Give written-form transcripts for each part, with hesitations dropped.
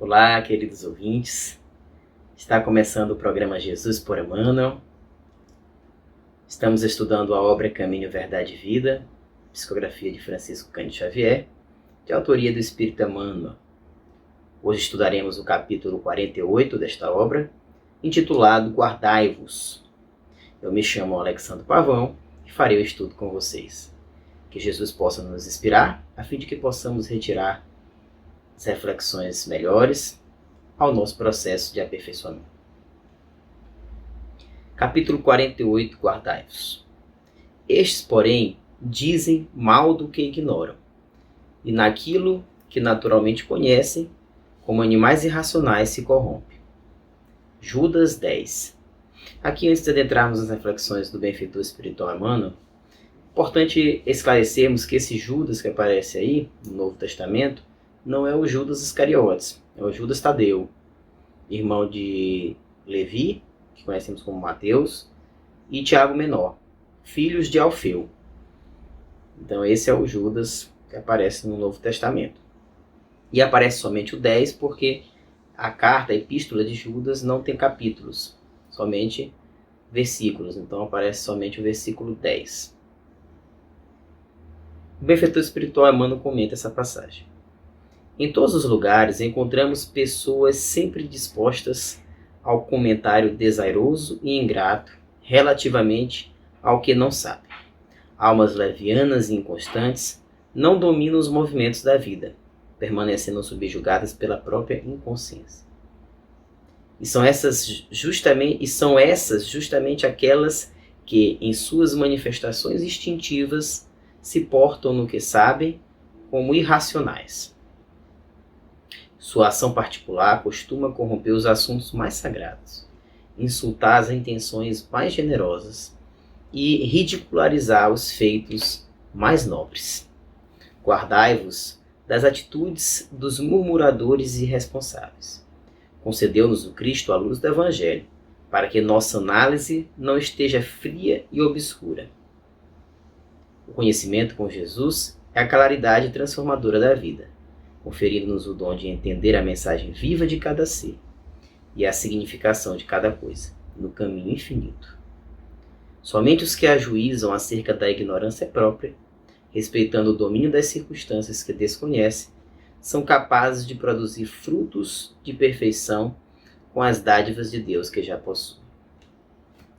Olá, queridos ouvintes. Está começando o programa Jesus por Emmanuel. Estamos estudando a obra Caminho, Verdade e Vida, psicografia de Francisco Cândido Xavier, de autoria do Espírito Emmanuel. Hoje estudaremos o capítulo 48 desta obra, intitulado Guardai-vos. Eu me chamo Alexandre Pavão e farei o estudo com vocês. Que Jesus possa nos inspirar, a fim de que possamos retirar as reflexões melhores ao nosso processo de aperfeiçoamento. Capítulo 48, Guardai-vos. Estes, porém, dizem mal do que ignoram, e naquilo que naturalmente conhecem, como animais irracionais, se corrompem. Judas 10. Aqui, antes de adentrarmos nas reflexões do benfeitor espiritual Emmanuel, importante esclarecermos que esse Judas que aparece aí, no Novo Testamento, não é o Judas Iscariotes, é o Judas Tadeu, irmão de Levi, que conhecemos como Mateus, e Tiago Menor, filhos de Alfeu. Então esse é o Judas que aparece no Novo Testamento. E aparece somente o 10 porque a carta, a epístola de Judas não tem capítulos, somente versículos, então aparece somente o versículo 10. O benfeitor espiritual Emmanuel comenta essa passagem. Em todos os lugares encontramos pessoas sempre dispostas ao comentário desairoso e ingrato relativamente ao que não sabem. Almas levianas e inconstantes não dominam os movimentos da vida, permanecendo subjugadas pela própria inconsciência. E são essas justamente aquelas que, em suas manifestações instintivas, se portam no que sabem como irracionais. Sua ação particular costuma corromper os assuntos mais sagrados, insultar as intenções mais generosas e ridicularizar os feitos mais nobres. Guardai-vos das atitudes dos murmuradores irresponsáveis. Concedeu-nos o Cristo a luz do Evangelho, para que nossa análise não esteja fria e obscura. O conhecimento com Jesus é a claridade transformadora da vida, conferindo-nos o dom de entender a mensagem viva de cada ser e a significação de cada coisa, no caminho infinito. Somente os que ajuizam acerca da ignorância própria, respeitando o domínio das circunstâncias que desconhecem, são capazes de produzir frutos de perfeição com as dádivas de Deus que já possuem.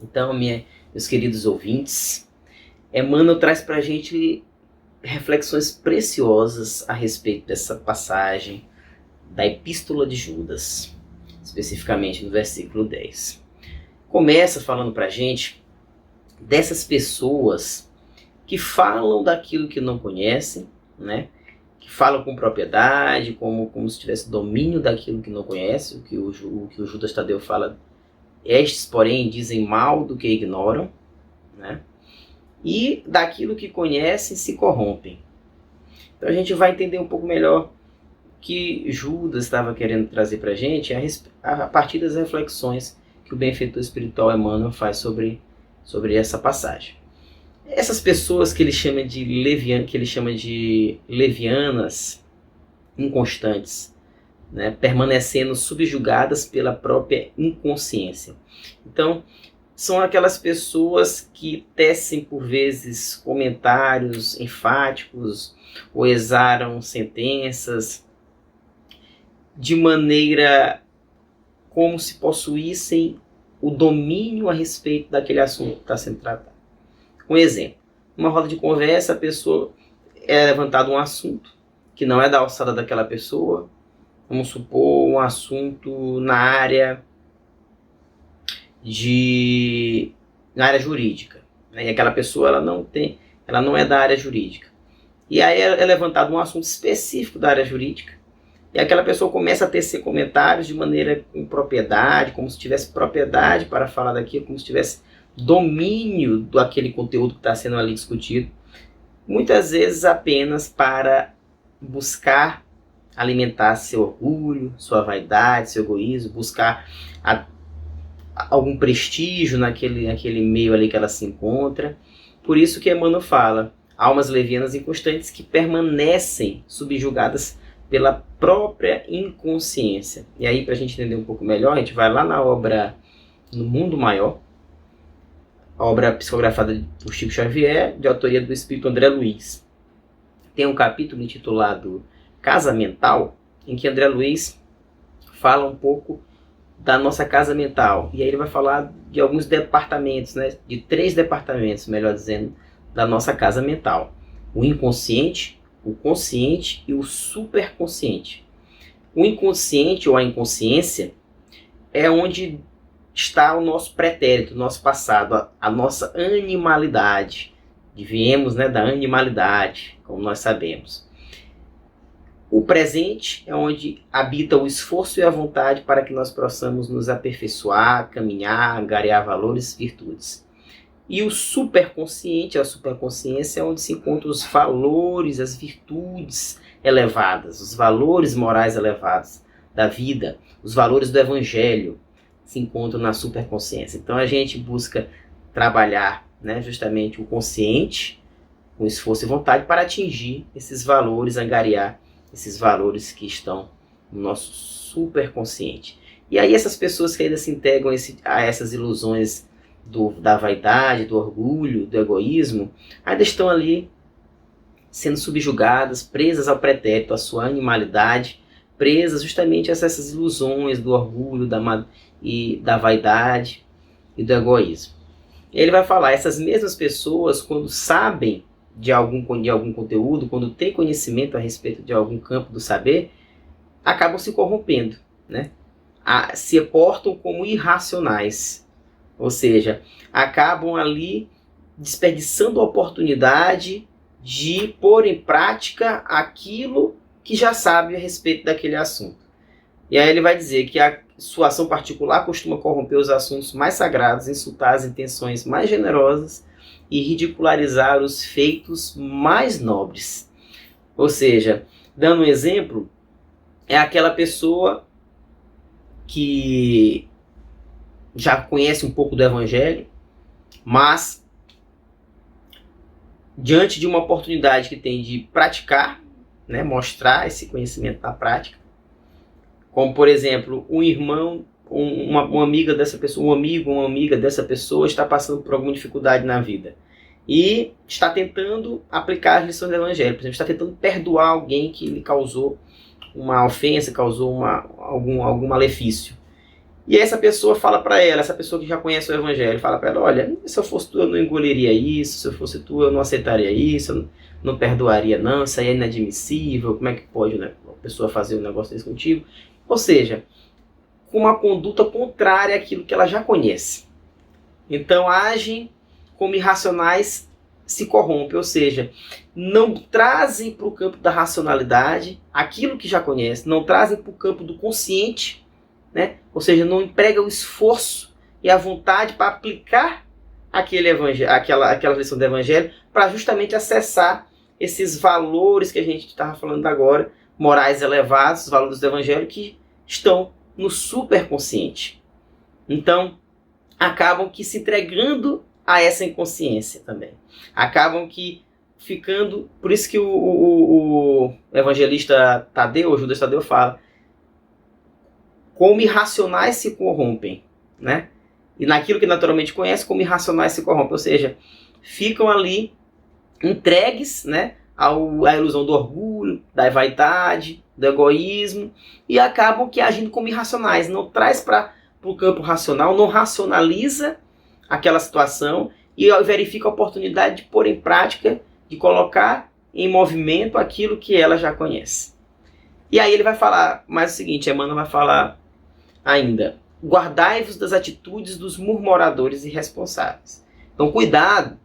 Então, meus queridos ouvintes, Emmanuel traz para a gente reflexões preciosas a respeito dessa passagem da Epístola de Judas, especificamente no versículo 10. Começa falando para a gente dessas pessoas que falam daquilo que não conhecem, né? Que falam com propriedade, como se tivesse domínio daquilo que não conhece, o que o Judas Tadeu fala, estes, porém, dizem mal do que ignoram, né? E daquilo que conhecem se corrompem. Então a gente vai entender um pouco melhor o que Judas estava querendo trazer para a gente a partir das reflexões que o benfeitor espiritual Emmanuel faz sobre essa passagem. Essas pessoas que ele chama de levianas, inconstantes, né, permanecendo subjugadas pela própria inconsciência. Então, são aquelas pessoas que tecem por vezes comentários enfáticos ou exaram sentenças de maneira como se possuíssem o domínio a respeito daquele assunto que está sendo tratado. Um exemplo, numa roda de conversa, a pessoa é levantado um assunto que não é da alçada daquela pessoa, vamos supor um assunto na área jurídica, né? E aquela pessoa ela não é da área jurídica. E aí é levantado um assunto específico da área jurídica, e aquela pessoa começa a tecer comentários de maneira com propriedade, como se tivesse propriedade para falar daquilo, como se tivesse domínio daquele conteúdo que está sendo ali discutido, muitas vezes apenas para buscar alimentar seu orgulho, sua vaidade, seu egoísmo, buscar algum prestígio naquele meio ali que ela se encontra. Por isso que Emmanuel fala, almas levianas inconstantes que permanecem subjugadas pela própria inconsciência. E aí, para a gente entender um pouco melhor, a gente vai lá na obra No Mundo Maior, a obra psicografada por Chico Xavier, de autoria do espírito André Luiz. Tem um capítulo intitulado Casa Mental, em que André Luiz fala um pouco da nossa casa mental. E aí ele vai falar de alguns departamentos, né? De 3 departamentos, melhor dizendo, da nossa casa mental. O inconsciente, o consciente e o superconsciente. O inconsciente ou a inconsciência é onde está o nosso pretérito, o nosso passado, a nossa animalidade. Viemos, né, da animalidade, como nós sabemos. O presente é onde habita o esforço e a vontade para que nós possamos nos aperfeiçoar, caminhar, angariar valores e virtudes. E o superconsciente, a superconsciência, é onde se encontram os valores, as virtudes elevadas, os valores morais elevados da vida, os valores do evangelho se encontram na superconsciência. Então a gente busca trabalhar, né, justamente o consciente, com esforço e vontade, para atingir esses valores, angariar esses valores que estão no nosso superconsciente. E aí essas pessoas que ainda se integram a essas ilusões da vaidade, do orgulho, do egoísmo, ainda estão ali sendo subjugadas, presas ao pretérito, à sua animalidade, presas justamente a essas ilusões do orgulho, da vaidade e do egoísmo. E ele vai falar, essas mesmas pessoas, quando sabem de algum conteúdo, quando têm conhecimento a respeito de algum campo do saber, acabam se corrompendo, né? Se portam como irracionais, ou seja, acabam ali desperdiçando a oportunidade de pôr em prática aquilo que já sabe a respeito daquele assunto. E aí ele vai dizer que a sua ação particular costuma corromper os assuntos mais sagrados, insultar as intenções mais generosas e ridicularizar os feitos mais nobres. Ou seja, dando um exemplo, é aquela pessoa que já conhece um pouco do evangelho, mas diante de uma oportunidade que tem de praticar, né, mostrar esse conhecimento na prática, como por exemplo, um irmão, uma amiga dessa pessoa, um amigo, uma amiga dessa pessoa está passando por alguma dificuldade na vida e está tentando aplicar as lições do evangelho, por exemplo, está tentando perdoar alguém que lhe causou uma ofensa, causou algum malefício. E essa pessoa fala para ela, essa pessoa que já conhece o evangelho, fala para ela, olha, se eu fosse tu eu não engoliria isso, se eu fosse tu eu não aceitaria isso, eu não perdoaria não, isso aí é inadmissível, como é que pode, né, uma pessoa fazer um negócio desse contigo? Ou seja, com uma conduta contrária àquilo que ela já conhece. Então agem como irracionais, se corrompem, ou seja, não trazem para o campo da racionalidade aquilo que já conhece, não trazem para o campo do consciente, né? Ou seja, não emprega o esforço e a vontade para aplicar aquela lição do evangelho para justamente acessar esses valores que a gente estava falando agora, morais elevados, os valores do evangelho que estão no superconsciente. Então, acabam que se entregando a essa inconsciência também. Acabam que ficando... Por isso que o evangelista Tadeu, o Judas Tadeu, fala como irracionais se corrompem, né? E naquilo que naturalmente conhece, como irracionais se corrompem. Ou seja, ficam ali entregues, né, à ilusão do orgulho, da vaidade, do egoísmo, e acabam que agindo como irracionais. Não traz para o campo racional, não racionaliza aquela situação e verifica a oportunidade de pôr em prática, de colocar em movimento aquilo que ela já conhece. E aí ele vai falar mais o seguinte, Emmanuel vai falar ainda, guardai-vos das atitudes dos murmuradores irresponsáveis. Então cuidado,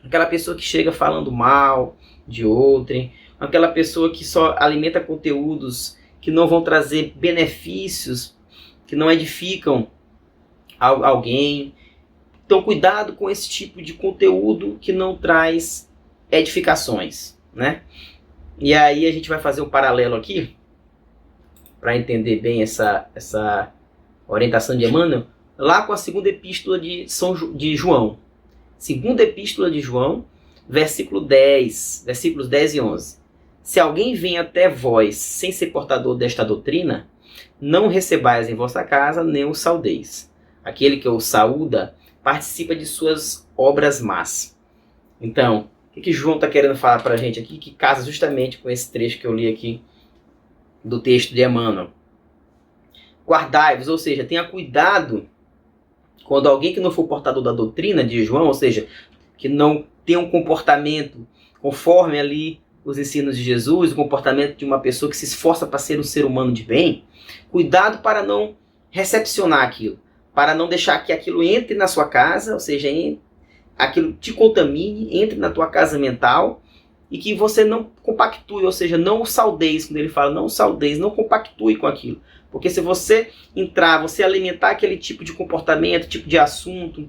aquela pessoa que chega falando mal de outrem, aquela pessoa que só alimenta conteúdos que não vão trazer benefícios, que não edificam alguém. Então cuidado com esse tipo de conteúdo que não traz edificações, né? E aí a gente vai fazer um paralelo aqui, para entender bem essa orientação de Emmanuel, lá com a segunda epístola de João. Segunda epístola de João, versículos 10 e 11. Se alguém vem até vós sem ser portador desta doutrina, não recebais em vossa casa, nem o saudeis. Aquele que o saúda participa de suas obras más. Então, o que João está querendo falar para a gente aqui, que casa justamente com esse trecho que eu li aqui do texto de Emmanuel? Guardai-vos, ou seja, tenha cuidado quando alguém que não for portador da doutrina de João, ou seja, que não tem um comportamento conforme ali os ensinos de Jesus, o comportamento de uma pessoa que se esforça para ser um ser humano de bem, cuidado para não recepcionar aquilo, para não deixar que aquilo entre na sua casa, ou seja, aquilo te contamine, entre na tua casa mental e que você não compactue, ou seja, não o saudeis, quando ele fala não o saudeis, não compactue com aquilo. Porque se você entrar, você alimentar aquele tipo de comportamento, tipo de assunto,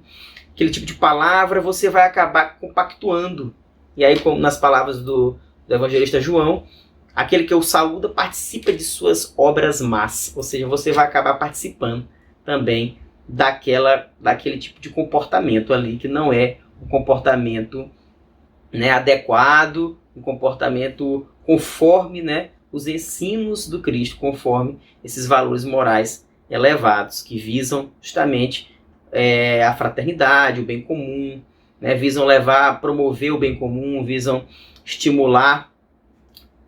aquele tipo de palavra, você vai acabar compactuando. E aí, como nas palavras do evangelista João, aquele que o saúda participa de suas obras más. Ou seja, você vai acabar participando também daquele tipo de comportamento ali, que não é um comportamento, né, adequado, um comportamento conforme, né, os ensinos do Cristo, conforme esses valores morais elevados, que visam justamente a fraternidade, o bem comum, né, visam promover o bem comum, visam estimular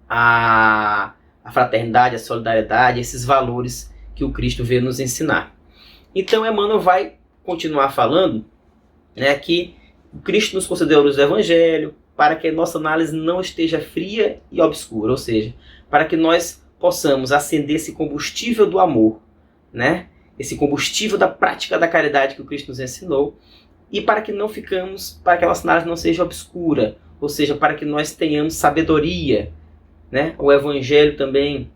a fraternidade, a solidariedade, esses valores que o Cristo veio nos ensinar. Então, Emmanuel vai continuar falando, né, que o Cristo nos concedeu a luz do Evangelho para que a nossa análise não esteja fria e obscura, ou seja, para que nós possamos acender esse combustível do amor, né, esse combustível da prática da caridade que o Cristo nos ensinou, e para que para que a nossa análise não seja obscura, ou seja, para que nós tenhamos sabedoria, né? O Evangelho também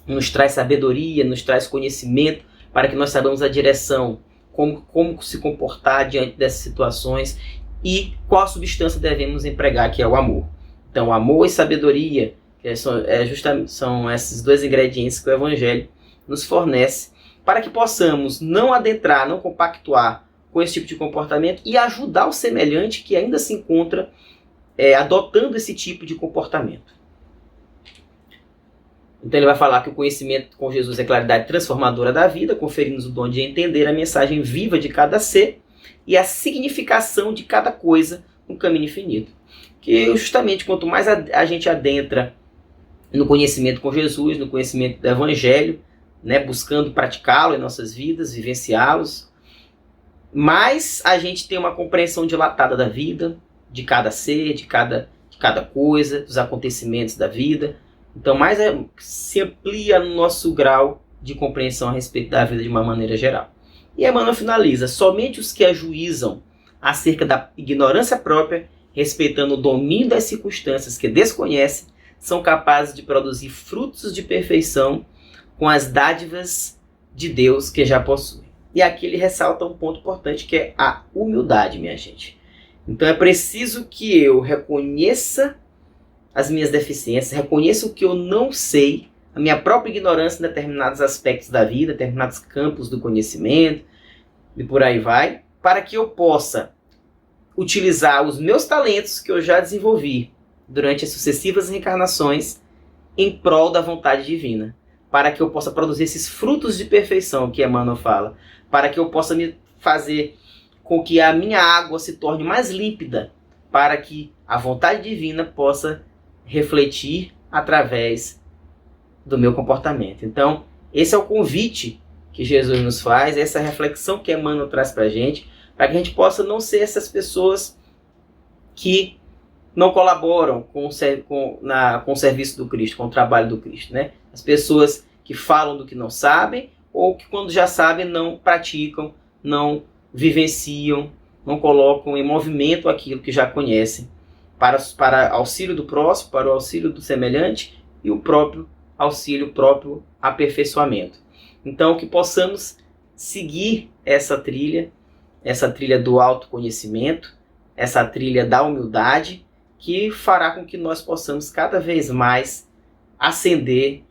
nos traz sabedoria, nos traz conhecimento, para que nós saibamos a direção, como se comportar diante dessas situações e qual substância devemos empregar, que é o amor. Então, amor e sabedoria são esses dois ingredientes que o Evangelho nos fornece, para que possamos não adentrar, não compactuar com esse tipo de comportamento e ajudar o semelhante que ainda se encontra adotando esse tipo de comportamento. Então ele vai falar que o conhecimento com Jesus é claridade transformadora da vida, conferindo-nos o dom de entender a mensagem viva de cada ser e a significação de cada coisa no caminho infinito. Que justamente quanto mais a gente adentra no conhecimento com Jesus, no conhecimento do Evangelho, né, buscando praticá-lo em nossas vidas, vivenciá-los, mais a gente tem uma compreensão dilatada da vida, de cada ser, de cada coisa, dos acontecimentos da vida. Então, mais se amplia no nosso grau de compreensão a respeito da vida de uma maneira geral. E Emmanuel finaliza: somente os que ajuizam acerca da ignorância própria, respeitando o domínio das circunstâncias que desconhecem, são capazes de produzir frutos de perfeição com as dádivas de Deus que já possuem. E aqui ele ressalta um ponto importante, que é a humildade, minha gente. Então é preciso que eu reconheça as minhas deficiências, reconheça o que eu não sei, a minha própria ignorância em determinados aspectos da vida, determinados campos do conhecimento, e por aí vai, para que eu possa utilizar os meus talentos que eu já desenvolvi durante as sucessivas reencarnações em prol da vontade divina, para que eu possa produzir esses frutos de perfeição que Emmanuel fala, para que eu possa me fazer com que a minha água se torne mais límpida, para que a vontade divina possa refletir através do meu comportamento. Então, esse é o convite que Jesus nos faz, essa reflexão que Emmanuel traz para a gente que a gente possa não ser essas pessoas que não colaboram com o serviço do Cristo, com o trabalho do Cristo, né? As pessoas que falam do que não sabem, ou que quando já sabem não praticam, não vivenciam, não colocam em movimento aquilo que já conhecem, para auxílio do próximo, para o auxílio do semelhante e o próprio auxílio, o próprio aperfeiçoamento. Então, que possamos seguir essa trilha do autoconhecimento, essa trilha da humildade, que fará com que nós possamos cada vez mais ascender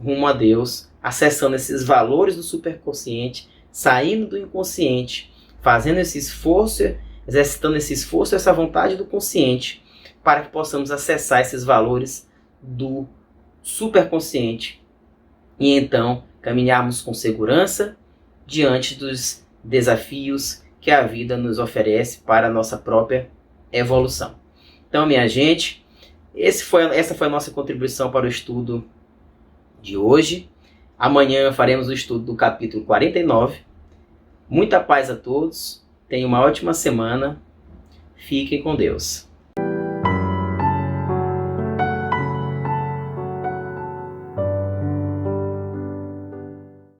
rumo a Deus, acessando esses valores do superconsciente, saindo do inconsciente, fazendo esse esforço, exercitando esse esforço, essa vontade do consciente, para que possamos acessar esses valores do superconsciente e então caminharmos com segurança diante dos desafios que a vida nos oferece para a nossa própria evolução. Então, minha gente, essa foi a nossa contribuição para o estudo de hoje. Amanhã faremos o estudo do capítulo 49. Muita paz a todos, tenham uma ótima semana, fiquem com Deus.